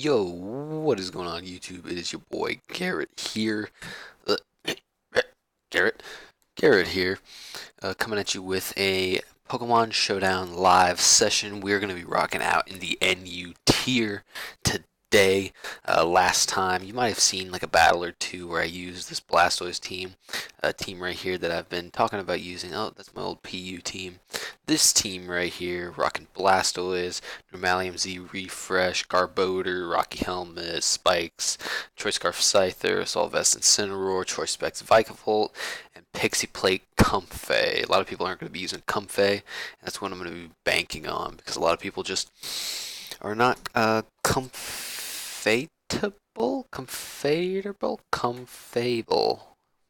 Yo, what is going on YouTube? It is your boy Garrett here. Uh, Garrett, Garrett here, coming at you with a Pokemon Showdown live session. We're going to be rocking out in the NU tier today. Last time, you might have seen like a battle or two where I used this Blastoise team, a team right here that I've been talking about using. Oh, that's my old PU team. This team right here, rocking Blastoise, Normalium Z Refresh, Garbodor, Rocky Helmet, Spikes, Choice Scarf Scyther, Assault Vest Incineroar, Choice Specs Vikavolt, and Pixie Plate Comfey. A lot of people aren't going to be using Comfey, and that's what I'm going to be banking on because a lot of people just are not Comfeyble.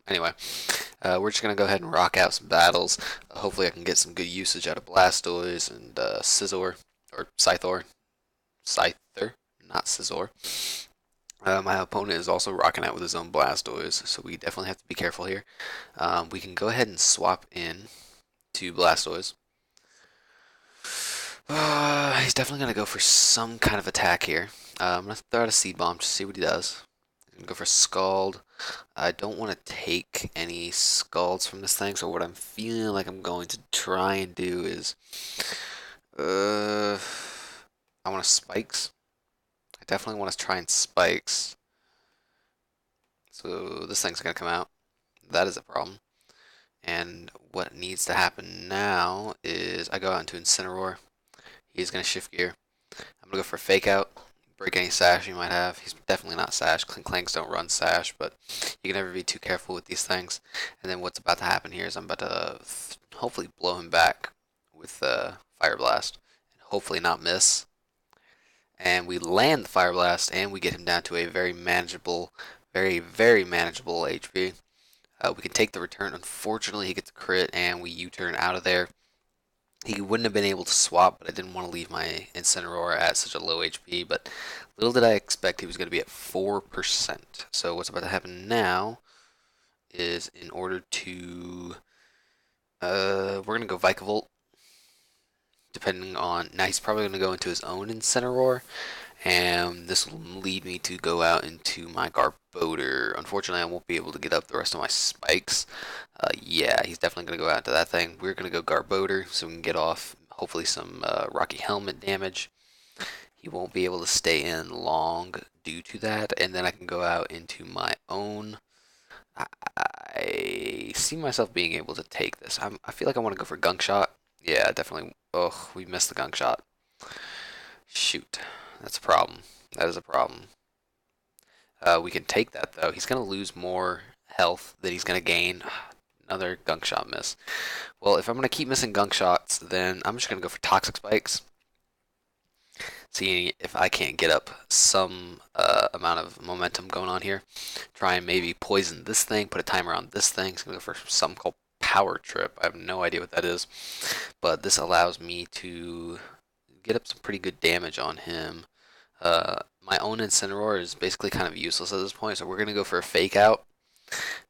Anyway, we're just gonna go ahead and rock out some battles. Hopefully, I can get some good usage out of Blastoise and Scizor or Scyther, not Scizor. My opponent is also rocking out with his own Blastoise, so we definitely have to be careful here. We can go ahead and swap in to Blastoise. He's definitely going to go for some kind of attack here. I'm going to throw out a Seed Bomb to see what he does. I'm going to go for Scald. I don't want to take any Scalds from this thing, so what I'm feeling like I'm going to try and do is... I want to Spikes. I definitely want to try and Spikes. So this thing's going to come out. That is a problem. And what needs to happen now is I go out into Incineroar. He's going to shift gear. I'm going to go for Fake Out. Break any Sash you might have. He's definitely not Sash. Clanks don't run Sash, but you can never be too careful with these things. And then what's about to happen here is I'm about to hopefully blow him back with Fire Blast. And hopefully not miss. And we land the Fire Blast, and we get him down to a very manageable, very manageable HP. We can take the return. Unfortunately, he gets a crit, and we U-turn out of there. He wouldn't have been able to swap, but I didn't want to leave my Incineroar at such a low HP. But little did I expect he was going to be at 4%. So what's about to happen now is in order to... we're going to go Vikavolt. Depending on... Now he's probably going to go into his own Incineroar. And this will lead me to go out into my Garbodor. Unfortunately, I won't be able to get up the rest of my Spikes. Yeah, he's definitely going to go out to that thing. We're going to go Garbodor so we can get off, hopefully, some Rocky Helmet damage. He won't be able to stay in long due to that. And then I can go out into my own. I see myself being able to take this. I feel like I want to go for Gunk Shot. Yeah, definitely. Oh, we missed the Gunk Shot. Shoot. That's a problem. That is a problem. We can take that, though. He's going to lose more health that he's going to gain. Another Gunk Shot miss. Well, if I'm going to keep missing Gunk Shots, then I'm just going to go for Toxic Spikes. See if I can't get up some amount of momentum going on here. Try and maybe poison this thing, put a timer on this thing. He's going to go for something called Power Trip. I have no idea what that is. But this allows me to get up some pretty good damage on him. My own Incineroar is basically kind of useless at this point, so we're going to go for a Fake Out.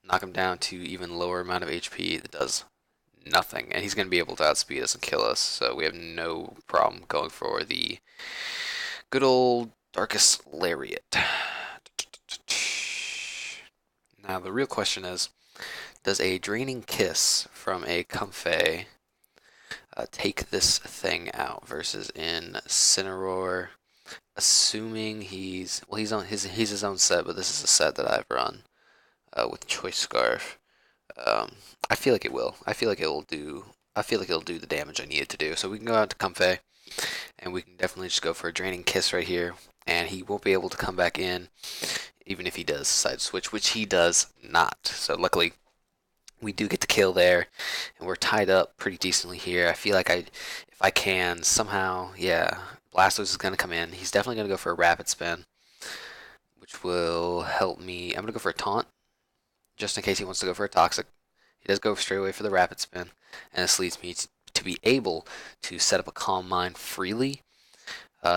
Knock him down to even lower amount of HP that does nothing. And he's going to be able to outspeed us and kill us, so we have no problem going for the good old Darkest Lariat. Now, the real question is, does a Draining Kiss from a Comfey take this thing out versus Incineroar? Assuming he's on his own set, but this is a set that I've run with Choice Scarf. I feel like it will. I feel like it will do. I feel like it'll do the damage I need it to do. So we can go out to Comfey, and we can definitely just go for a Draining Kiss right here, and he won't be able to come back in, even if he does side switch, which he does not. So luckily, we do get the kill there, and we're tied up pretty decently here. I feel like if I can somehow, yeah, Blastoise is going to come in. He's definitely going to go for a Rapid Spin, which will help me. I'm going to go for a Taunt, just in case he wants to go for a Toxic. He does go straight away for the Rapid Spin, and this leads me to be able to set up a Calm Mind freely.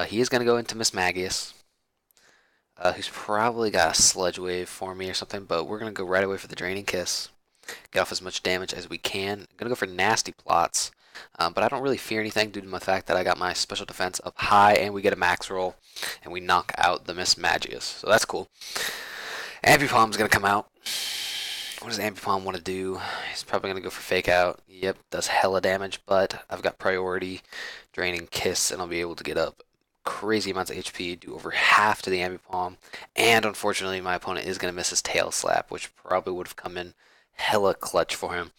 He is going to go into Miss Magius, who's probably got a Sludge Wave for me or something, but we're going to go right away for the Draining Kiss. Get off as much damage as we can. I'm going to go for Nasty Plots. But I don't really fear anything due to the fact that I got my special defense up high, and we get a max roll, and we knock out the Miss Magius. So that's cool. Ambipom's gonna come out. What does Ambipom want to do? He's probably gonna go for Fake Out. Yep, does hella damage, but I've got priority, draining Kiss, and I'll be able to get up crazy amounts of HP, do over half to the Ambipom, and unfortunately my opponent is going to miss his Tail Slap, which probably would have come in hella clutch for him.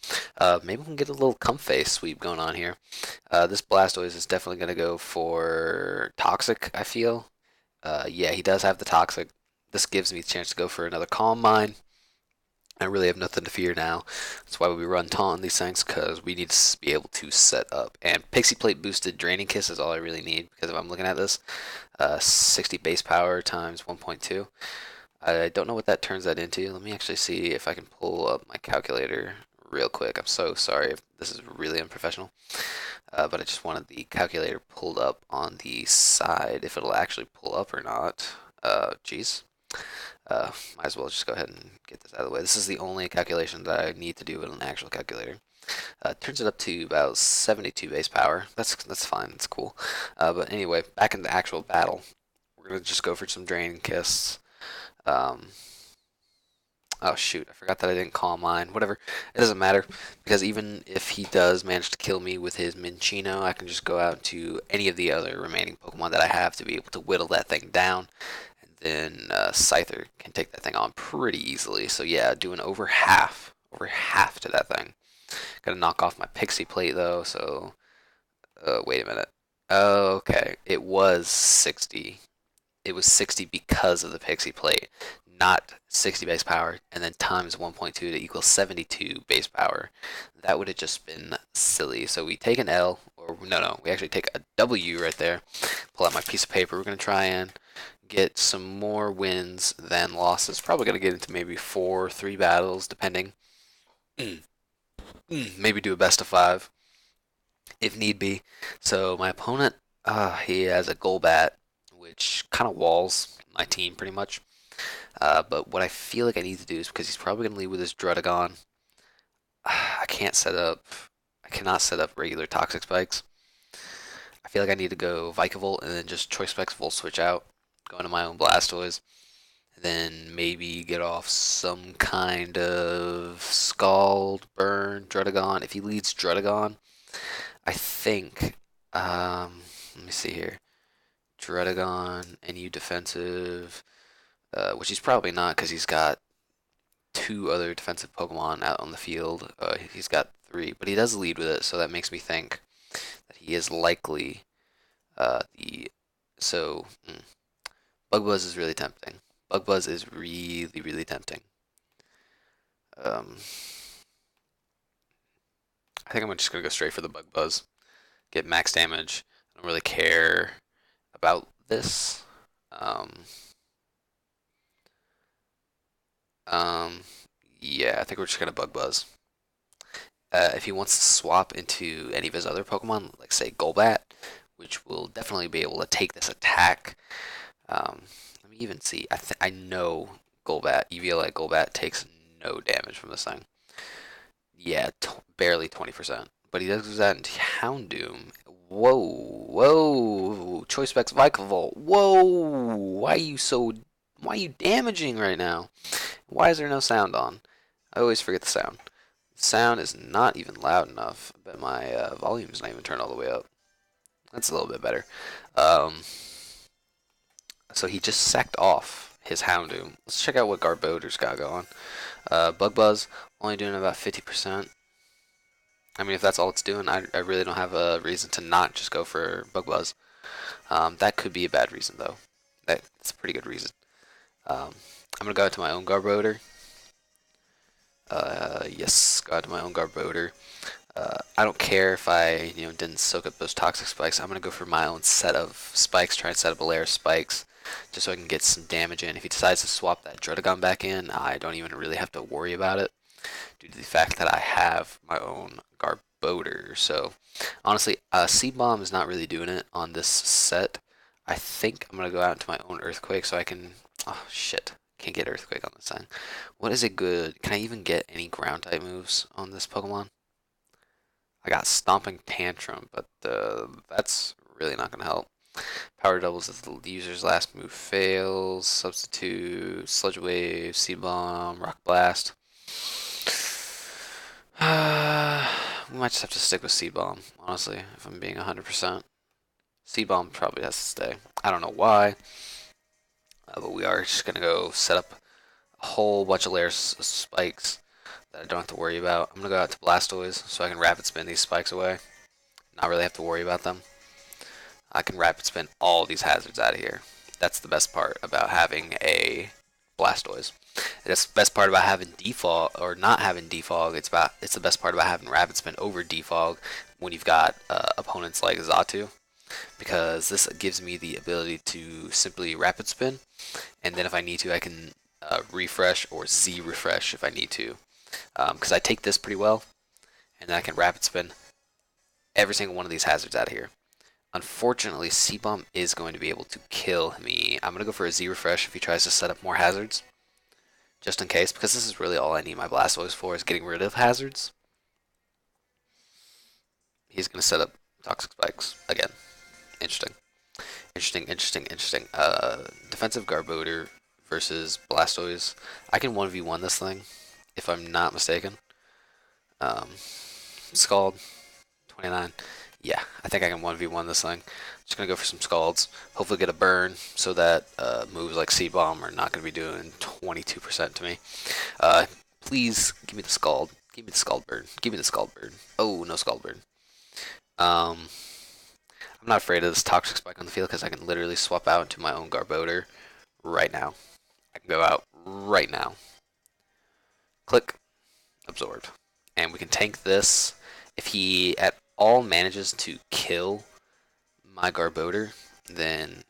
Maybe we can get a little Comfey sweep going on here. This Blastoise is definitely going to go for Toxic, I feel. Yeah, he does have the Toxic. This gives me a chance to go for another Calm Mind. I really have nothing to fear now. That's why we run taunt on these things, because we need to be able to set up. And Pixie Plate boosted Draining Kiss is all I really need, because if I'm looking at this, 60 base power times 1.2. I don't know what that turns that into. Let me actually see if I can pull up my calculator real quick. I'm so sorry if this is really unprofessional. But I just wanted the calculator pulled up on the side, if it'll actually pull up or not. Geez. Might as well just go ahead and get this out of the way. This is the only calculation that I need to do with an actual calculator. Turns it up to about 72 base power. That's fine. That's cool. But anyway, back in the actual battle, we're gonna just go for some Draining Kiss. Oh shoot, I forgot that I didn't Calm Mind. Whatever, it doesn't matter, because even if he does manage to kill me with his Minccino, I can just go out to any of the other remaining Pokemon that I have to be able to whittle that thing down. Then Scyther can take that thing on pretty easily. So yeah, doing over half to that thing. Gotta knock off my Pixie Plate though, so wait a minute. Okay, it was 60. It was 60 because of the Pixie Plate, not 60 base power, and then times 1.2 to equal 72 base power. That would have just been silly. So we take an L, or no, we actually take a W right there. Pull out my piece of paper. We're gonna try and get some more wins than losses. Probably going to get into maybe 4 or 3 battles, depending. Maybe do a best of 5 if need be. So my opponent, he has a Golbat, which kind of walls my team pretty much. But what I feel like I need to do is, because he's probably going to lead with his Druddigon, I cannot set up regular Toxic Spikes. I feel like I need to go Vikavolt and then just Choice Specs Volt switch out. Go into my own Blastoise, and then maybe get off some kind of Scald, Burn, Druddigon. If he leads Druddigon, I think, let me see here, Druddigon, NU defensive, which he's probably not because he's got 2 other defensive Pokemon out on the field. He's got 3, but he does lead with it, so that makes me think that he is likely so. Bug Buzz is really tempting. Bug Buzz is really, really tempting. I think I'm just going to go straight for the Bug Buzz. Get max damage. I don't really care about this. Yeah, I think we're just going to Bug Buzz. If he wants to swap into any of his other Pokemon, like say Golbat, which will definitely be able to take this attack. Let me even see. I know Golbat, EVLite Golbat takes no damage from this thing. Yeah, barely 20%. But he does that into Houndoom. Whoa. Choice Specs Vikavolt. Whoa. Why are you damaging right now? Why is there no sound on? I always forget the sound. The sound is not even loud enough. I bet my volume's not even turned all the way up. That's a little bit better. So he just sacked off his Houndoom. Let's check out what Garbodor's got going. Bug Buzz, only doing about 50%. I mean, if that's all it's doing, I really don't have a reason to not just go for Bug Buzz. That could be a bad reason, though. That's a pretty good reason. I'm going to go out to my own Garbodor. Yes, go out to my own Garbodor. I don't care if I didn't soak up those Toxic Spikes. I'm going to go for my own set of spikes, try and set up a layer of spikes, just so I can get some damage in. If he decides to swap that Druddigon back in, I don't even really have to worry about it, due to the fact that I have my own Garbodor. So, honestly, Seed Bomb is not really doing it on this set. I think I'm going to go out into my own Earthquake so I can... Oh, shit. Can't get Earthquake on this thing. What is it good? Can I even get any Ground-type moves on this Pokemon? I got Stomping Tantrum, but that's really not going to help. Power doubles if the user's last move fails. Substitute, Sludge Wave, Seed Bomb, Rock Blast. We might just have to stick with Seed Bomb, honestly, if I'm being 100%. Seed Bomb probably has to stay. I don't know why, but we are just going to go set up a whole bunch of layers of spikes that I don't have to worry about. I'm going to go out to Blastoise so I can rapid spin these spikes away. Not really have to worry about them. I can rapid spin all these hazards out of here. That's the best part about having a Blastoise. That's the best part about having defog or not having defog. It's the best part about having rapid spin over defog when you've got opponents like Xatu, because this gives me the ability to simply rapid spin, and then if I need to, I can refresh or Z refresh if I need to, because I take this pretty well, and then I can rapid spin every single one of these hazards out of here. Unfortunately, C-Bomb is going to be able to kill me. I'm going to go for a Z refresh if he tries to set up more hazards, just in case, because this is really all I need my Blastoise for, is getting rid of hazards. He's going to set up Toxic Spikes again. Interesting. Defensive Garbodor versus Blastoise. I can 1v1 this thing, if I'm not mistaken. Scald, 29. Yeah, I think I can 1v1 this thing. Just going to go for some Scalds. Hopefully get a burn so that moves like Seed Bomb are not going to be doing 22% to me. Please give me the Scald. Give me the Scald Bird. Give me the Scald Bird. Oh, no Scald Bird. I'm not afraid of this Toxic Spike on the field because I can literally swap out into my own Garbodor right now. I can go out right now. Click. Absorbed. And we can tank this. If he at all manages to kill my Garbodor, then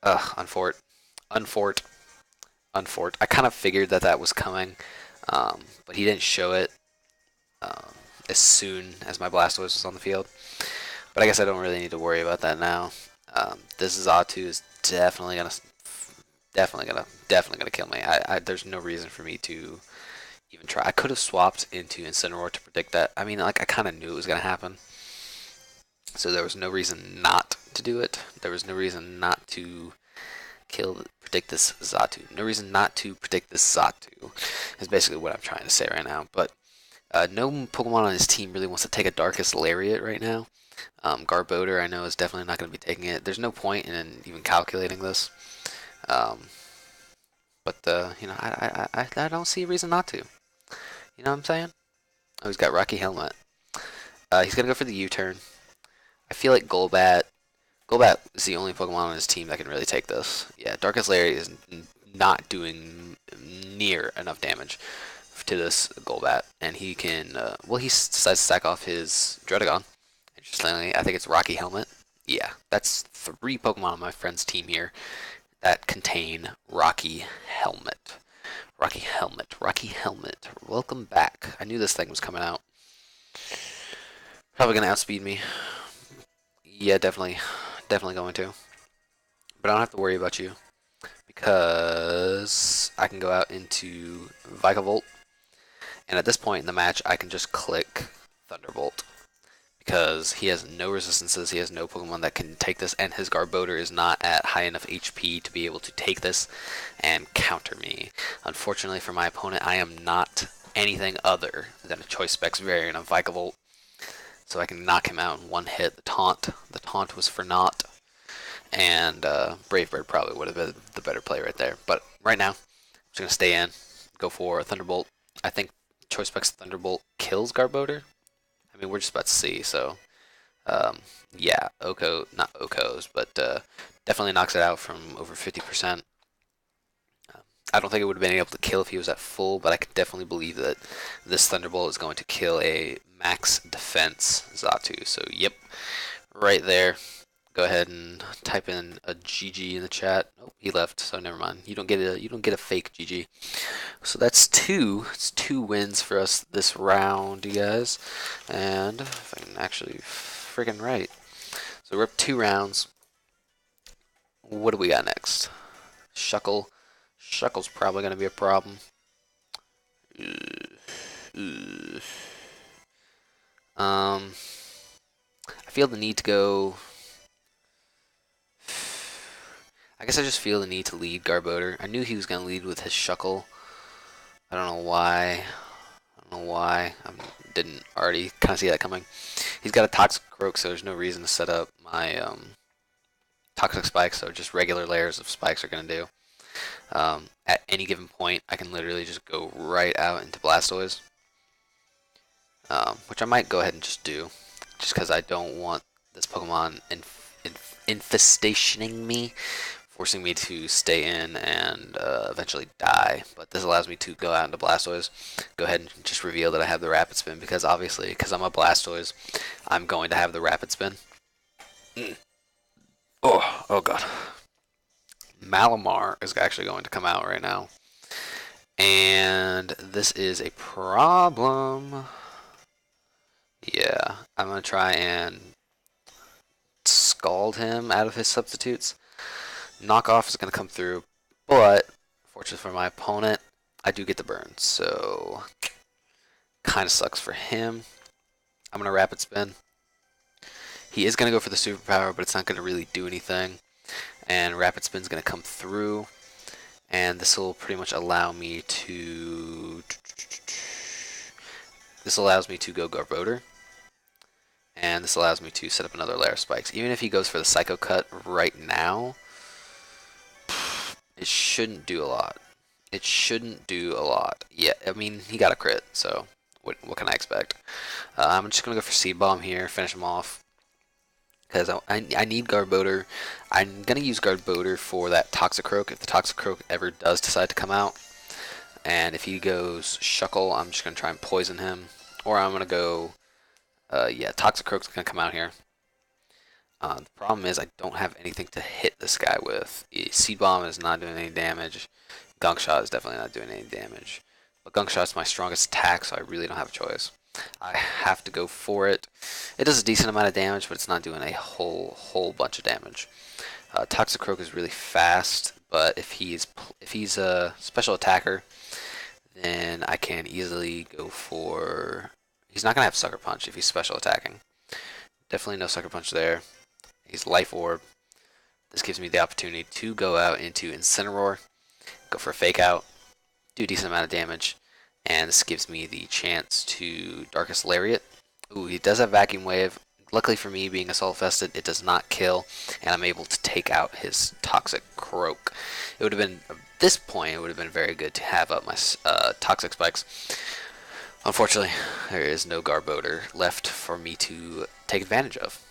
Unfort. I kind of figured that was coming, but he didn't show it as soon as my Blastoise was on the field. But I guess I don't really need to worry about that now. This Xatu is definitely gonna kill me. There's no reason for me to even try. I could have swapped into Incineroar to predict that. I mean, like, I kind of knew it was gonna happen, so there was no reason not to do it. There was no reason not to predict this Xatu. No reason not to predict this Xatu is basically what I'm trying to say right now. But no Pokemon on his team really wants to take a Darkest Lariat right now. Garbodor, I know, is definitely not going to be taking it. There's no point in even calculating this. But you know, I don't see a reason not to. You know what I'm saying? Oh, he's got Rocky Helmet. He's gonna go for the U-turn. I feel like Golbat is the only Pokemon on his team that can really take this. Yeah, Darkest Lariat is not doing near enough damage to this Golbat, and he can. Well, he decides to stack off his Druddigon. Interestingly, I think it's Rocky Helmet. Yeah, that's 3 Pokemon on my friend's team here that contain Rocky Helmet. Rocky Helmet. Welcome back. I knew this thing was coming out. Probably gonna outspeed me. Yeah, definitely going to. But I don't have to worry about you because I can go out into Vikavolt, and at this point in the match, I can just click Thunderbolt because he has no resistances. He has no Pokemon that can take this, and his Garbodor is not at high enough HP to be able to take this and counter me. Unfortunately for my opponent, I am not anything other than a Choice Specs variant of Vikavolt, so I can knock him out in one hit. The taunt was for naught, and Brave Bird probably would have been the better play right there. But right now, I'm just going to stay in, go for a Thunderbolt. I think Choice Specs Thunderbolt kills Garbodor. I mean, we're just about to see, so yeah, not Oko's, but definitely knocks it out from over 50%. I don't think it would have been able to kill if he was at full, but I can definitely believe that this Thunderbolt is going to kill a max defense Xatu. So, yep, right there. Go ahead and type in a GG in the chat. Oh, he left, so never mind. You don't get a fake GG. So that's 2. It's 2 wins for us this round, you guys. And if I can actually freaking write. So we're up 2 rounds. What do we got next? Shuckle's probably gonna be a problem. Ugh. I feel the need to go. I guess I just feel the need to lead Garbodor. I knew he was gonna lead with his Shuckle. I don't know why. I don't know why. I didn't already kind of see that coming. He's got a Toxic Croak, so there's no reason to set up my Toxic Spikes. So just regular layers of spikes are gonna do. At any given point, I can literally just go right out into Blastoise, which I might go ahead and just do, just because I don't want this Pokemon infestationing me, forcing me to stay in and eventually die. But this allows me to go out into Blastoise, go ahead and just reveal that I have the Rapid Spin, because obviously, because I'm a Blastoise, I'm going to have the Rapid Spin. Oh god. Malamar is actually going to come out right now. And this is a problem. Yeah, I'm going to try and scald him out of his substitutes. Knockoff is going to come through, but fortunately for my opponent, I do get the burn, so kind of sucks for him. I'm going to Rapid Spin. He is going to go for the Superpower, but it's not going to really do anything. And Rapid Spin is going to come through, and this will pretty much allow me to... This allows me to go Garbodor, and this allows me to set up another layer of spikes. Even if he goes for the Psycho Cut right now, it shouldn't do a lot. It shouldn't do a lot. Yeah, I mean, he got a crit, so what can I expect? I'm just going to go for Seed Bomb here, finish him off, because I need Garbodor. I'm going to use Garbodor for that Toxicroak if the Toxicroak ever does decide to come out. And if he goes Shuckle, I'm just going to try and poison him. Or I'm going to go, yeah, Toxicroak's going to come out here. The problem is I don't have anything to hit this guy with. Seed Bomb is not doing any damage. Gunk Shot is definitely not doing any damage. But Gunk Shot is my strongest attack, so I really don't have a choice. I have to go for it. It does a decent amount of damage, but it's not doing a whole bunch of damage. Toxicroak is really fast, but if he's a special attacker, then I can easily go for... He's not going to have Sucker Punch if he's special attacking. Definitely no Sucker Punch there. He's Life Orb. This gives me the opportunity to go out into Incineroar, go for a Fake Out, do a decent amount of damage, and this gives me the chance to Darkest Lariat. Ooh, he does have Vacuum Wave. Luckily for me, being Assault Vested, it does not kill, and I'm able to take out his Toxic Croak. It would have been, at this point, it would have been very good to have up my Toxic Spikes. Unfortunately, there is no Garbodor left for me to take advantage of.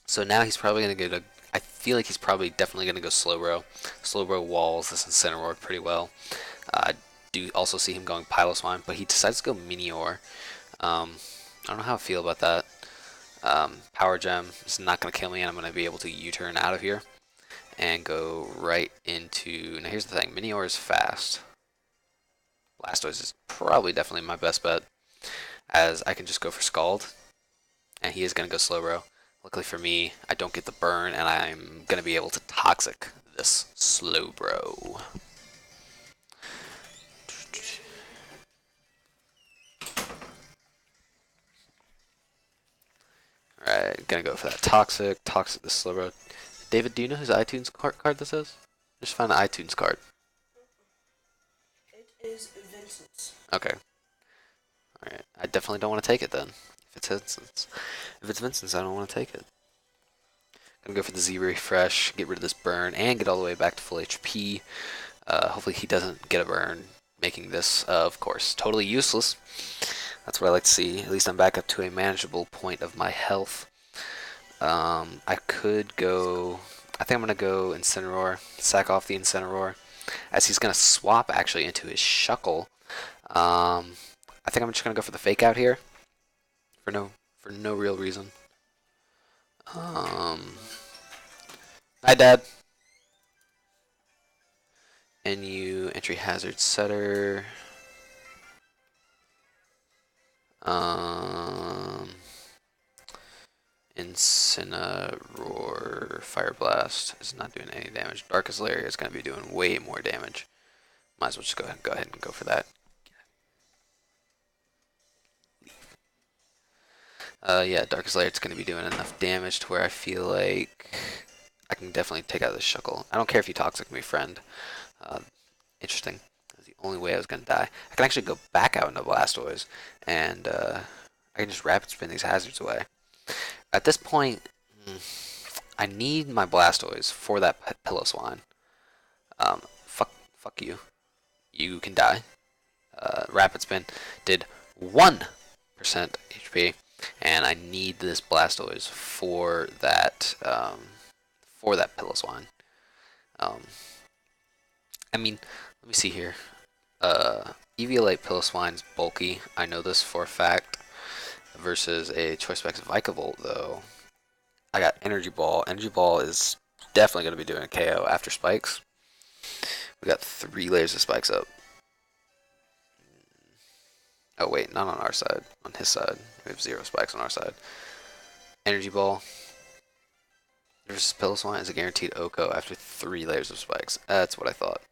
So now he's probably going to go to... I feel like he's probably definitely going to go Slowbro. Slowbro walls this Incineroar pretty well. I do also see him going Piloswine, but he decides to go Minior. I don't know how I feel about that. Power Gem is not going to kill me, and I'm going to be able to U-turn out of here and go right into... Now here's the thing, Minior is fast. Blastoise is probably definitely my best bet, as I can just go for Scald, and he is going to go Slowbro. Luckily for me, I don't get the burn, and I'm going to be able to Toxic this Slowbro. Alright, gonna go for that Toxic this Slowbro. David, do you know whose iTunes card this is? Just find the iTunes card. It is Vincent's. Okay. Alright, I definitely don't want to take it then. If it's Vincent's, I don't want to take it. Gonna go for the Z refresh, get rid of this burn, and get all the way back to full HP. Hopefully he doesn't get a burn, making this, of course, totally useless. That's what I like to see. At least I'm back up to a manageable point of my health. I could go... I think I'm going to go Incineroar, sack off the Incineroar, as he's going to swap actually into his Shuckle. I think I'm just going to go for the Fake Out here, for no real reason. Hi, Dad. NU, Entry Hazard Setter. Incineroar, Fire Blast is not doing any damage. Darkest Lair is going to be doing way more damage. Might as well just go ahead and go for that. Yeah, Darkest Lair's going to be doing enough damage to where I feel like I can definitely take out this Shuckle. I don't care if you toxic me, friend. Uh, Interesting. That's the only way I was going to die. I can actually go back out into Blastoise, and I can just Rapid Spin these hazards away. At this point, I need my Blastoise for that Pillow Swine. Fuck you. You can die. Rapid Spin did 1% HP, and I need this Blastoise for that Pillow Swine. Um, I mean, let me see here. Eviolite Piloswine's bulky. I know this for a fact. Versus a Choice Specs Vikavolt, though. I got Energy Ball. Energy Ball is definitely going to be doing a KO after Spikes. We got 3 layers of Spikes up. Oh, wait, not on our side. On his side. We have 0 Spikes on our side. Energy Ball versus Piloswine is a guaranteed OHKO after 3 layers of Spikes. That's what I thought.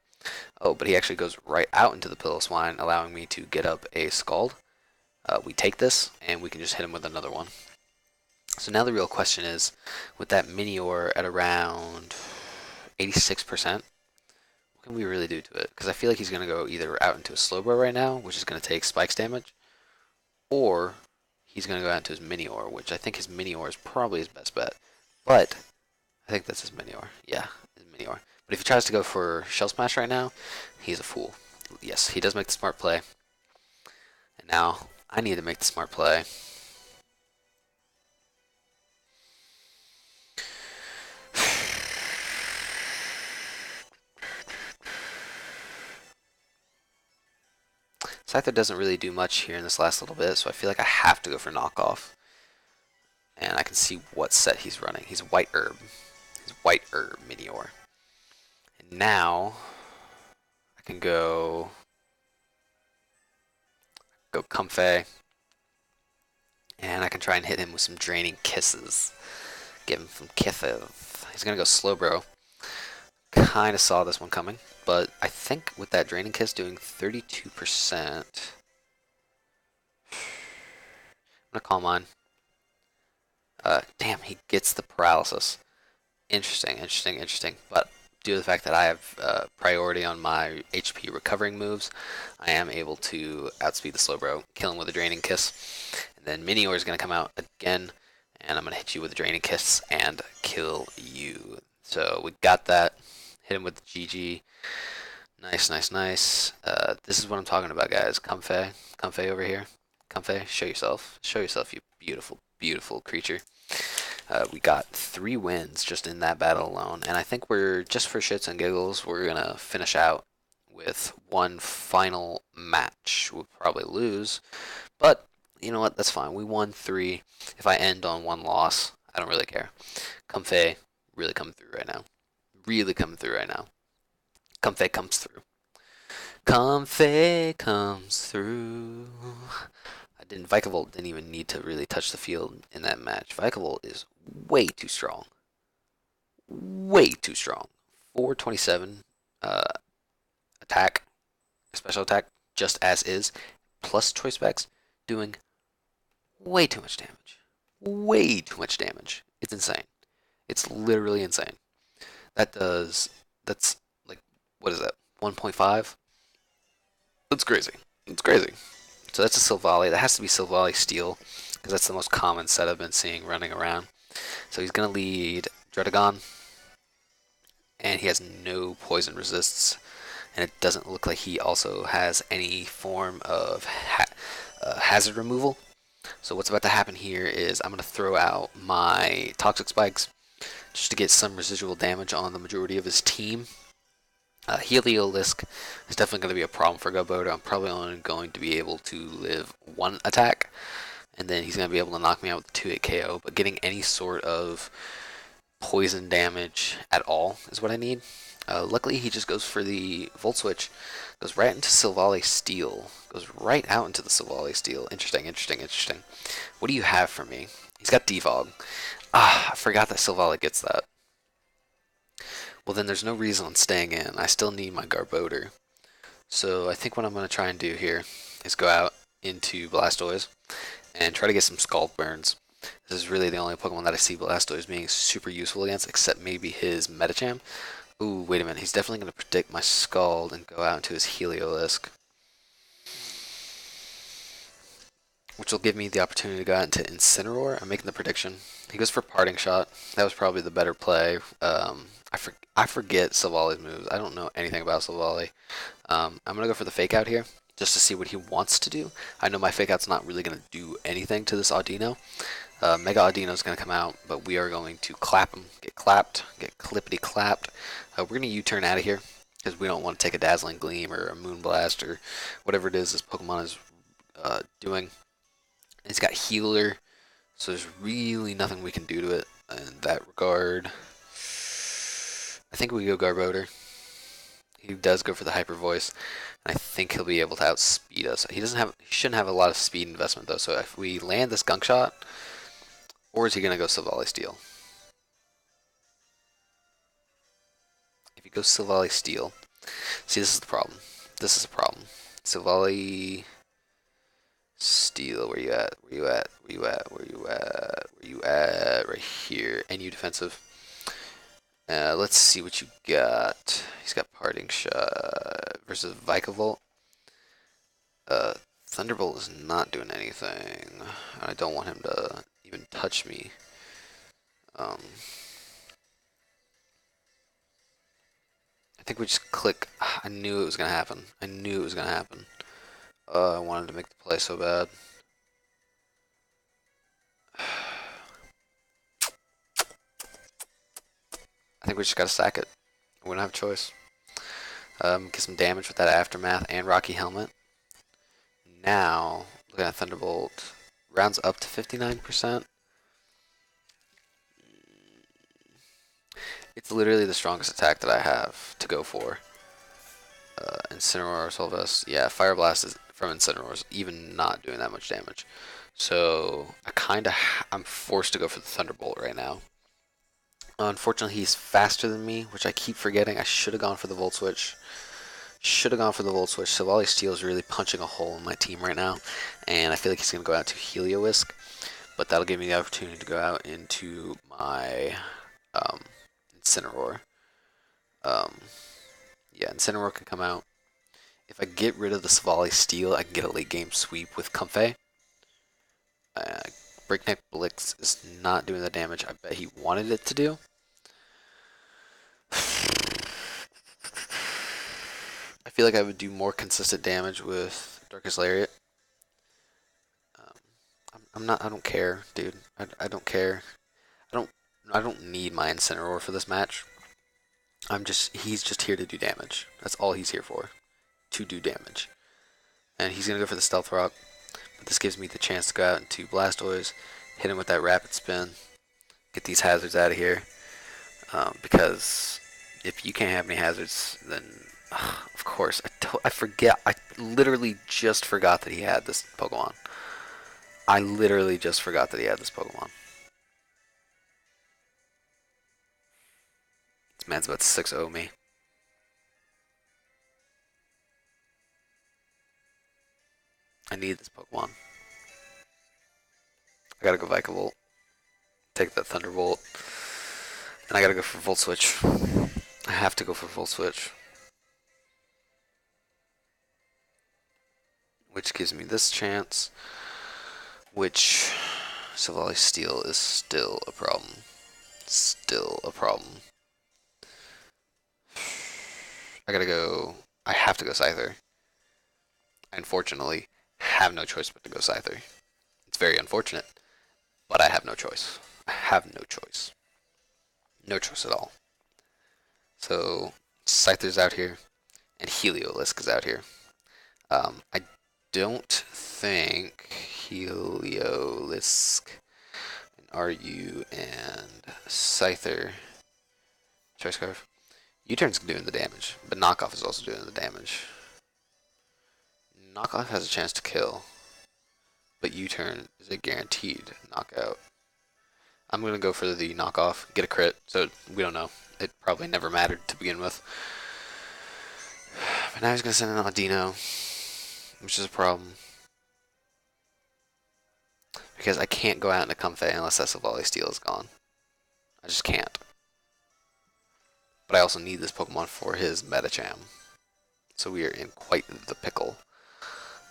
Oh, but he actually goes right out into the Piloswine, allowing me to get up a Scald. We take this, and we can just hit him with another one. So now the real question is, with that Minior at around 86%, what can we really do to it? Because I feel like he's going to go either out into a Slowbro right now, which is going to take Spikes damage, or he's going to go out into his Minior, which I think his Minior is probably his best bet. But I think that's his Minior. Yeah, his Minior. But if he tries to go for Shell Smash right now, he's a fool. Yes, he does make the smart play. And now I need to make the smart play. Scyther doesn't really do much here in this last little bit, so I feel like I have to go for knockoff. And I can see what set he's running. He's White Herb. He's White Herb Meteor. And now I can go Comfey. And I can try and hit him with some Draining Kisses. Give him some kisses. He's gonna go Slowbro. Kinda saw this one coming. But I think with that Draining Kiss doing 32%, I'm gonna call mine. Damn, he gets the paralysis. Interesting, interesting, interesting. But due to the fact that I have priority on my HP recovering moves, I am able to outspeed the Slowbro, kill him with a Draining Kiss. And then Minior is going to come out again, and I'm going to hit you with a Draining Kiss and kill you. So we got that. Hit him with the GG. Nice, nice, nice. This is what I'm talking about, guys. Comfey. Comfey over here. Comfey, show yourself. Show yourself, you beautiful, beautiful creature. We got 3 wins just in that battle alone, and I think we're, just for shits and giggles, we're going to finish out with one final match. We'll probably lose, but you know what, that's fine. We won 3. If I end on 1 loss, I don't really care. Comfey really coming through right now. Really coming through right now. Comfey comes through. Comfey comes through. Vikavolt didn't even need to really touch the field in that match. Vikavolt is way too strong. Way too strong. 427 attack, special attack, just as is, plus choice specs, doing way too much damage. Way too much damage. It's insane. It's literally insane. That's like, what is that, 1.5? That's crazy. It's crazy. So that's a Silvally. That has to be Silvally Steel, because that's the most common set I've been seeing running around. So he's going to lead Druddigon, and he has no poison resists, and it doesn't look like he also has any form of hazard removal. So what's about to happen here is I'm going to throw out my Toxic Spikes just to get some residual damage on the majority of his team. Heliolisk is definitely going to be a problem for Gobota. I'm probably only going to be able to live 1 attack, and then he's going to be able to knock me out with a 2-hit KO, but getting any sort of poison damage at all is what I need. Luckily, he just goes for the Volt Switch, goes right into Silvally Steel, goes right out into the Silvally Steel. Interesting, interesting, interesting. What do you have for me? He's got Defog. Ah, I forgot that Silvally gets that. Well, then there's no reason on staying in. I still need my Garbodor. So I think what I'm going to try and do here is go out into Blastoise and try to get some Scald Burns. This is really the only Pokemon that I see Blastoise being super useful against, except maybe his Medicham. Ooh, wait a minute. He's definitely going to predict my Scald and go out into his Heliolisk, which will give me the opportunity to go out into Incineroar. I'm making the prediction. He goes for Parting Shot. That was probably the better play. I forget Silvali's moves. I don't know anything about Silvally. I'm going to go for the Fake Out here, just to see what he wants to do. I know my Fake Out's not really going to do anything to this Audino. Mega Audino is going to come out, but we are going to clap him, get clapped, get clippity clapped. We're going to U-turn out of here, because we don't want to take a Dazzling Gleam or a Moonblast or whatever it is this Pokemon is doing. He's got Healer, so there's really nothing we can do to it in that regard. I think we go Garbodor. He does go for the Hyper Voice, and I think he'll be able to outspeed us. He shouldn't have a lot of speed investment though. So if we land this Gunk Shot, or is he gonna go Silvally Steel? If he goes Silvally Steel, see, this is the problem. This is a problem. Silvally Steel, where you at? Where you at? Where you at? Where you at? Where you at? Right here. And you defensive. Let's see what you got. He's got Parting Shot versus Vikavolt. Thunderbolt is not doing anything. I don't want him to even touch me. I think we just click. I knew it was gonna happen. I knew it was gonna happen. I wanted to make the play so bad. I think we just gotta sack it. We don't have a choice. Get some damage with that Aftermath and Rocky Helmet. Now, looking at Thunderbolt, rounds up to 59%. It's literally the strongest attack that I have to go for. Incineroar, Solvest. Yeah, Fire Blast is from Incineroar is even not doing that much damage. So I'm forced to go for the Thunderbolt right now. Unfortunately, he's faster than me, which I keep forgetting. I should have gone for the Volt Switch. Should have gone for the Volt Switch. Silvally Steel is really punching a hole in my team right now, and I feel like he's going to go out to Heliolisk, but that'll give me the opportunity to go out into my Incineroar. Yeah, Incineroar can come out. If I get rid of the Silvally Steel, I can get a late game sweep with Comfey. Breakneck Blitz is not doing the damage I bet he wanted it to do. I feel like I would do more consistent damage with Darkest Lariat. I don't care, dude. I don't care. I don't need my Incineroar for this match. He's just here to do damage. That's all he's here for. To do damage. And he's gonna go for the Stealth Rock. But this gives me the chance to go out into Blastoise, hit him with that Rapid Spin, get these hazards out of here. Because if you can't have any hazards, then of course I forget. I literally just forgot that he had this Pokemon. I literally just forgot that he had this Pokemon. This man's about to 6-0 me. I need this Pokemon. I gotta go Vikavolt. Take that Thunderbolt. And I gotta go for Volt Switch. I have to go for Volt Switch. Which gives me this chance. Which Silvally Steel is still a problem. Still a problem. I have to go Scyther. I unfortunately have no choice but to go Scyther. It's very unfortunate, but I have no choice. I have no choice. No choice at all. So, Scyther's out here, and Heliolisk is out here. I don't think Heliolisk, and RU, and Scyther. Choice Scarf. U-turn's doing the damage, but Knockoff is also doing the damage. Knockoff has a chance to kill, but U-turn is a guaranteed knockout. I'm going to go for the Knockoff, get a crit, so we don't know. It probably never mattered to begin with. But now he's going to send an Audino, which is a problem. because I can't go out into Comfey unless that Savali Steel is gone. I just can't. But I also need this Pokemon for his Medicham. So we are in quite the pickle.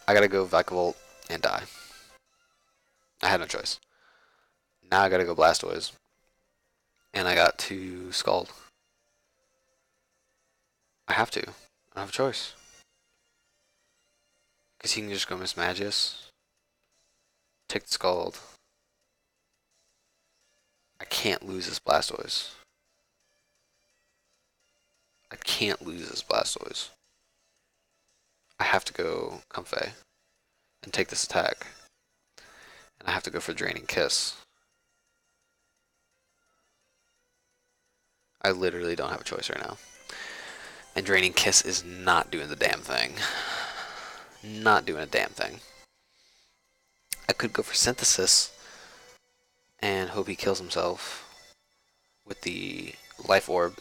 I gotta go Vikavolt and die. I had no choice. Now I gotta go Blastoise. And I got to Scald. I have to. I don't have a choice. Because he can just go Mismagius. Take the Scald. I can't lose this Blastoise. I can't lose this Blastoise. I have to go Comfey and take this attack. And I have to go for Draining Kiss. I literally don't have a choice right now. And Draining Kiss is not doing the damn thing. Not doing a damn thing. I could go for Synthesis and hope he kills himself with the Life Orb.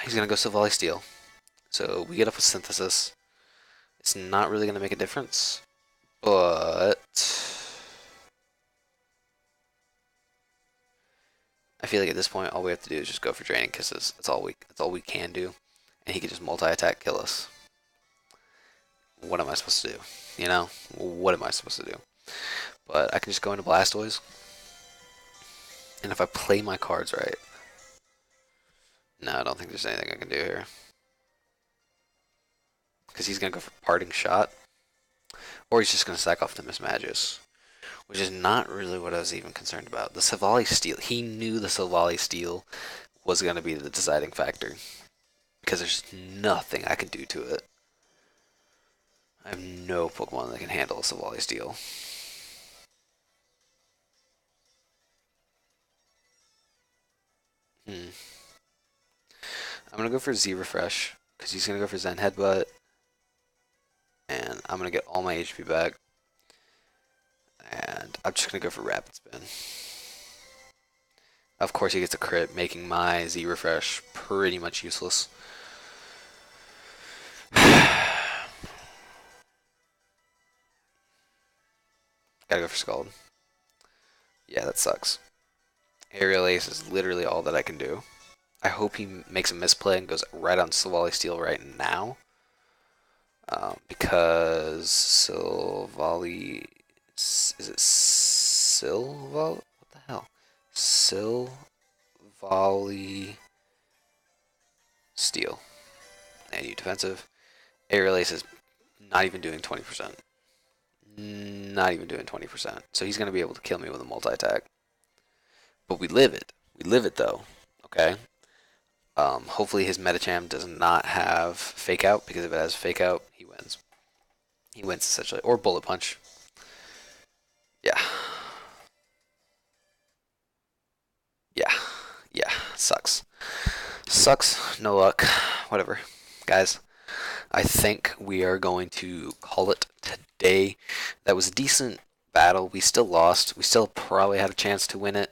He's gonna go Savali Steel. So we get up with Synthesis. It's not really gonna make a difference, but I feel like at this point all we have to do is just go for Draining Kisses. That's all we can do. And he can just multi-attack kill us. What am I supposed to do? You know? What am I supposed to do? But I can just go into Blastoise. And if I play my cards right. No, I don't think there's anything I can do here. Because he's going to go for Parting Shot. Or he's just going to sack off the Mismagius. Which is not really what I was even concerned about. The Savali Steel. He knew the Savali Steel was going to be the deciding factor. Because there's nothing I can do to it. I have no Pokemon that can handle a Savali Steel. I'm going to go for Z Refresh. Because he's going to go for Zen Headbutt. And I'm going to get all my HP back. And I'm just going to go for Rapid Spin. Of course he gets a crit, making my Z Refresh pretty much useless. Gotta go for Scald. Yeah, that sucks. Aerial Ace is literally all that I can do. I hope he makes a misplay and goes right on Savali Steel right now. Because Savali... Is it Silval? What the hell? Silvally Steel. And you defensive. Aerial Ace is not even doing 20%. Not even doing 20%. So he's going to be able to kill me with a multi-attack. But we live it. We live it though. Okay? Hopefully his Medicham does not have Fake Out, because if it has Fake Out, he wins. He wins essentially. Or Bullet Punch. Yeah. Yeah. Yeah. Sucks. Sucks. No luck. Whatever. Guys, I think we are going to call it today. That was a decent battle. We still lost. We still probably had a chance to win it.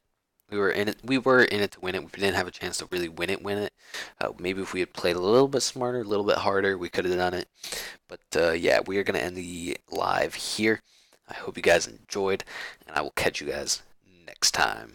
We were in it. We were in it to win it. We didn't have a chance to really win it. Maybe if we had played a little bit smarter, a little bit harder, we could have done it. But yeah, we are gonna end the live here. I hope you guys enjoyed, and I will catch you guys next time.